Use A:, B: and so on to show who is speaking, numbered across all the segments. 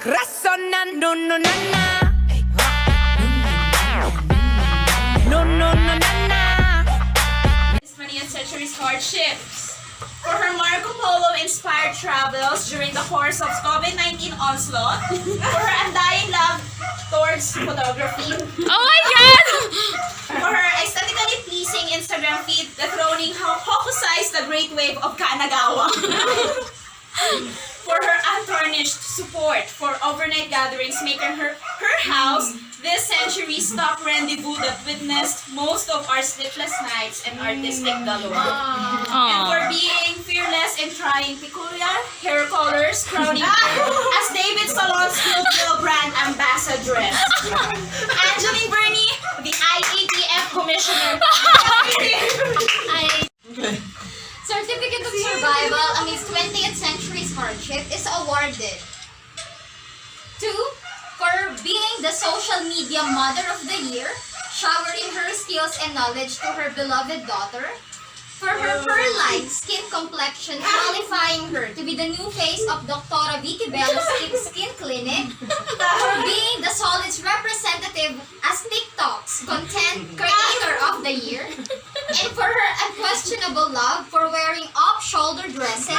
A: Razonando, no, na, na. No, no, no, na, na.
B: Miss Maria's Century's hardships. For her Marco Polo-inspired travels during the course of COVID-19 onslaught, for her undying love towards photography,
C: Oh my God!
B: for her aesthetically pleasing Instagram feed dethroning Hokusai's The Great Wave of Kanagawa, for her untarnished support for overnight gatherings making her house this century's top rendezvous that witnessed most of our sleepless nights and artistic galore. And for being fearless in trying peculiar hair colors, crowning her as David Salon's Phil brand ambassadress. Angeline Burney, the IATF commissioner.
D: Certificate of Survival amidst 20th Century's Hardship is awarded to for being the social media mother of the year, showering her skills and knowledge to her beloved daughter, for her pearl-like skin complexion qualifying her to be the new face of Dr. Vicky Bello's Skin Clinic, for being the Solids representative as TikTok's content creator of the year, and for her unquestionable love for wearing off-shoulder dresses,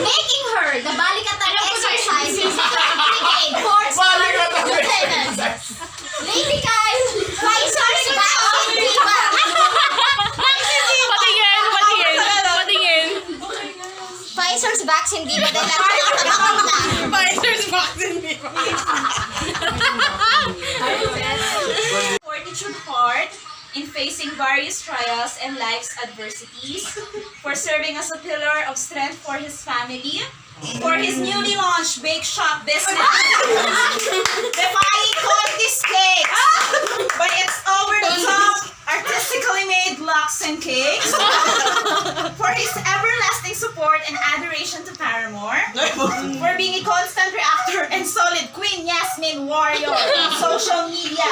D: making her the Balikatan exercises certificate 4-star lieutenant. Lady guys, Pfizer's vaccine diva.
C: Patingin!
D: Pfizer's vaccine diva dahil natatakot na.
A: Pfizer's vaccine, di ba?
B: Fortitude heart in facing various trials and life's adversities, for serving as a pillar of strength for his family, for his newly launched bake shop business, defying contest cakes, but it's over the top, artistically made blocks and cakes, for his everlasting support and adoration to Paramore, for being a constant reactor and solid Queen Yasmin warrior on social media,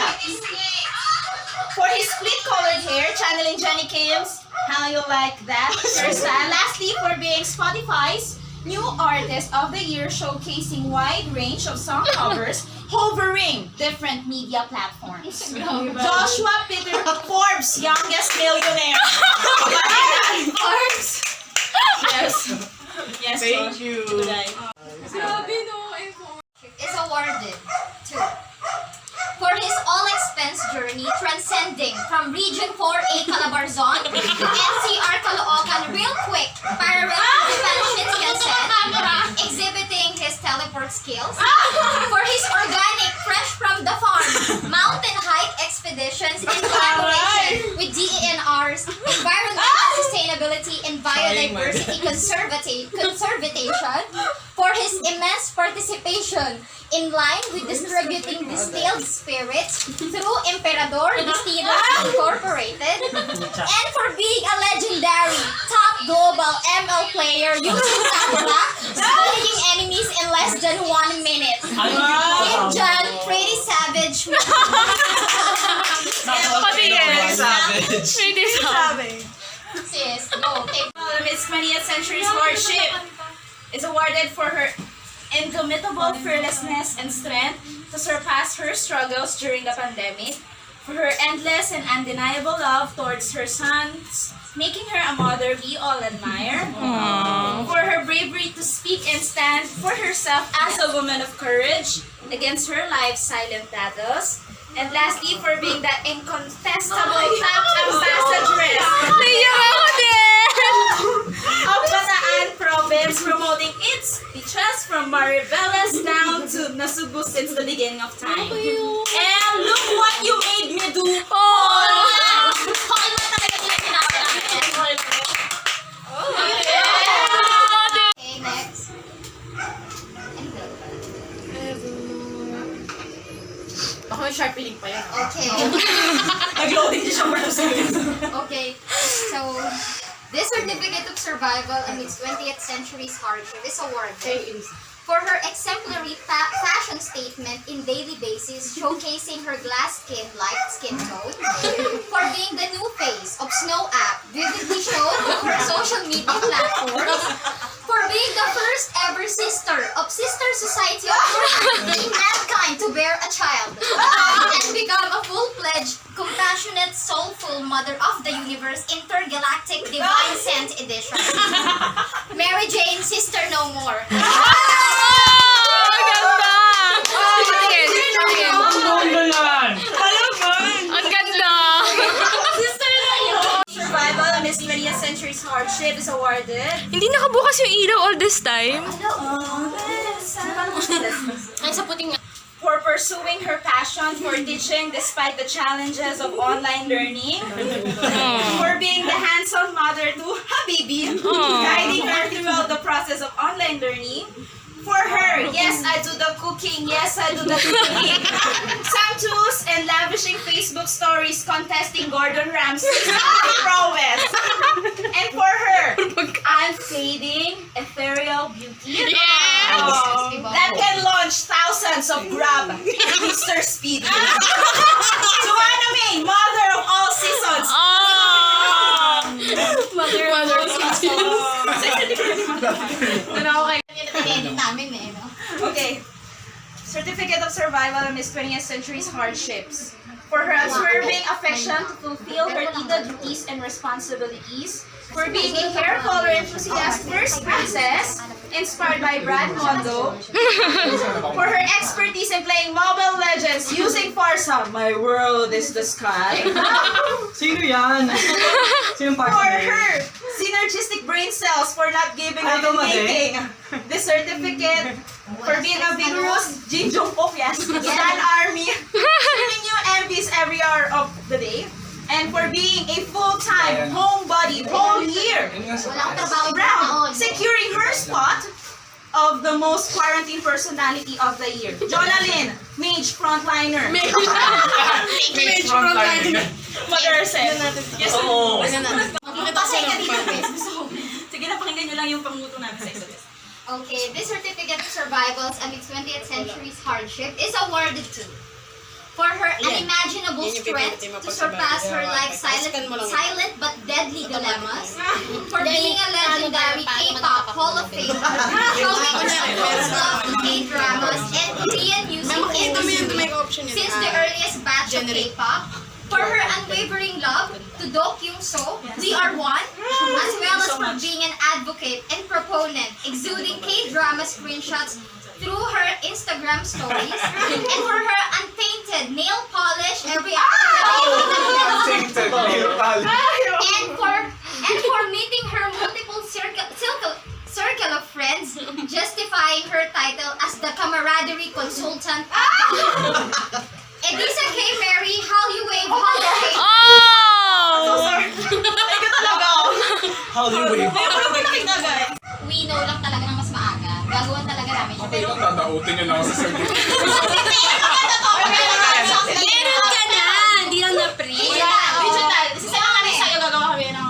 B: for his split-colored hair, channeling Jenny Kim's How You Like That hairstyle. Lastly, for being Spotify's new artist of the year, showcasing wide range of song covers, hovering different media platforms. Joshua Peter, Forbes' youngest millionaire. Forbes. Yes. Yes.
A: Thank you.
D: Is awarded to for his all-expense journey transcending from Region 4A Calabarzon to NCR Caloocan real quick para Spanish consent, exhibiting his teleport skills, for his organic fresh from the farm mountain hike expeditions in collaboration with DENR's Environmental Sustainability and Biodiversity Conservation, for his immense participation in line with distributing distilled spirits through Emperador Distillers Incorporated, and for being a legendary top global ML player using Tabula, slaying enemies in less than 1 minute. Kim John, Pretty Savage.
C: Patingin! Pretty savage.
D: Sis, go. Okay.
B: Miss Maria's Century's Hardship is awarded for her indomitable fearlessness and strength to surpass her struggles during the pandemic, for her endless and undeniable love towards her sons, making her a mother we all admire, for her bravery to speak and stand for herself as a woman of courage against her life's silent battles, and lastly, for being the incontestable top ambassadress of Bataan Province, promoting its beaches from Maribelas down to Nasugbu since the beginning of time. And look what you made me do!
D: Okay, next.
A: Ako yung sharpening pa yan.
D: Okay.
B: Nag-loading siya for 2 seconds.
D: Okay. So, this certificate of survival amidst 20th century's hardship is awarded for her exemplary fashion statement in daily basis, showcasing her glass skin light skin tone, for being the new face of Snow app, vividly shown on her social media platforms, for being the first ever sister of Sister Society of Fraternity Mother of the Universe Intergalactic Divine Scent Edition. Mary Jane, Sister No More.
C: Ang ganda!
B: Survival of Miss 20th Century's Hardship is awarded.
C: Hindi nakabukas yung ilaw all this time.
A: Ay, sa puting nga.
B: For pursuing her passion for teaching despite the challenges of online learning. For being the hands-on mother to Habibi, guiding her throughout the process of online learning. For her, yes, I do the cooking, yes, I do the cooking. Some tools and lavishing Facebook stories contesting Gordon Ramsay's prowess. And for her, unfading, ethereal beauty. That can launch thousands of Grab, Mr. Speedy. Joanna May, mother of all seasons.
A: Mother of all
D: Edit namin eh, no?
B: Okay. Certificate of Survival of Miss 20th Century's Hardships. For her unswerving affection to fulfill her legal duties and responsibilities. For being a hair color enthusiast first princess, inspired by Brad Mondo. For her expertise in playing Mobile Legends using Farsa, my world is the sky.
E: Sino yan? Sino
B: For her synergistic brain cells for not giving up and making the certificate. For being a vigorous Jin Jongkook, yes, Stan Army, shooting new MVs every hour of the day. And for being a full-time homebody whole year
D: Walang trabaho
B: round, securing her spot of the most quarantine personality of the year. Jonalyn, Mage Frontliner.
A: Mage frontliner.
B: Mother said. Yes,
E: Oo.
B: Pakipasay ka dito, guys. Sige na, pakinggan nyo lang yung panguto namin sa isa.
D: Okay, this certificate of survivals amidst 20th century's hardship is awarded to for her unimaginable strength to surpass her life's silent but deadly dilemmas, for being a legendary K-pop Hall of Famer, showing her immense love to K-dramas and Korean music industry since the earliest batch of K-pop, for her unwavering love to Do Kyung-so, We Are One, as well as for being an advocate and proponent, exuding K-drama screenshots through her Instagram stories, and for her untainted nail polish every and for meeting her multiple circle of friends, justifying her title as the camaraderie consultant. Edisa K. Mary, how you wave, how you wave.
B: Thank you talaga.
E: How do you wave?
D: We know lang talaga ng mas maaga. Gagawin talaga namin siya. Pero
F: Dadautin nyo lang ako sa certificate.
A: Meron ka na! Hindi lang na-print.
B: Digital. Kasi sa mga sa'yo gagawa kami ng...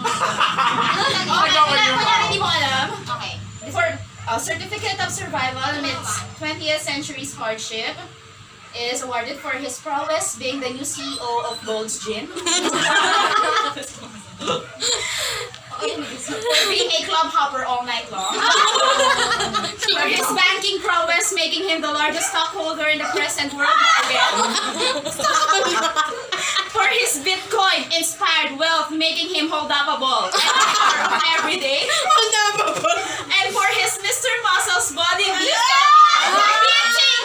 B: Kunyari hindi mo alam.
D: okay.
B: For Certificate of Survival amidst 20th Century's Hardship is awarded for his prowess being the new CEO of Gold's Gym. For being a club hopper all night long. For his banking prowess making him the largest stockholder in the present world market. For his Bitcoin-inspired wealth making him hold-upable every day. And for his Mr. Muscle's body beating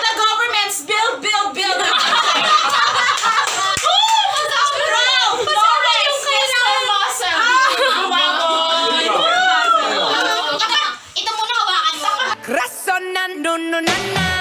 B: the government's build. Flores, Mr. Muscle.
D: Ito muna hawakan mo.
A: Rason na no no na na.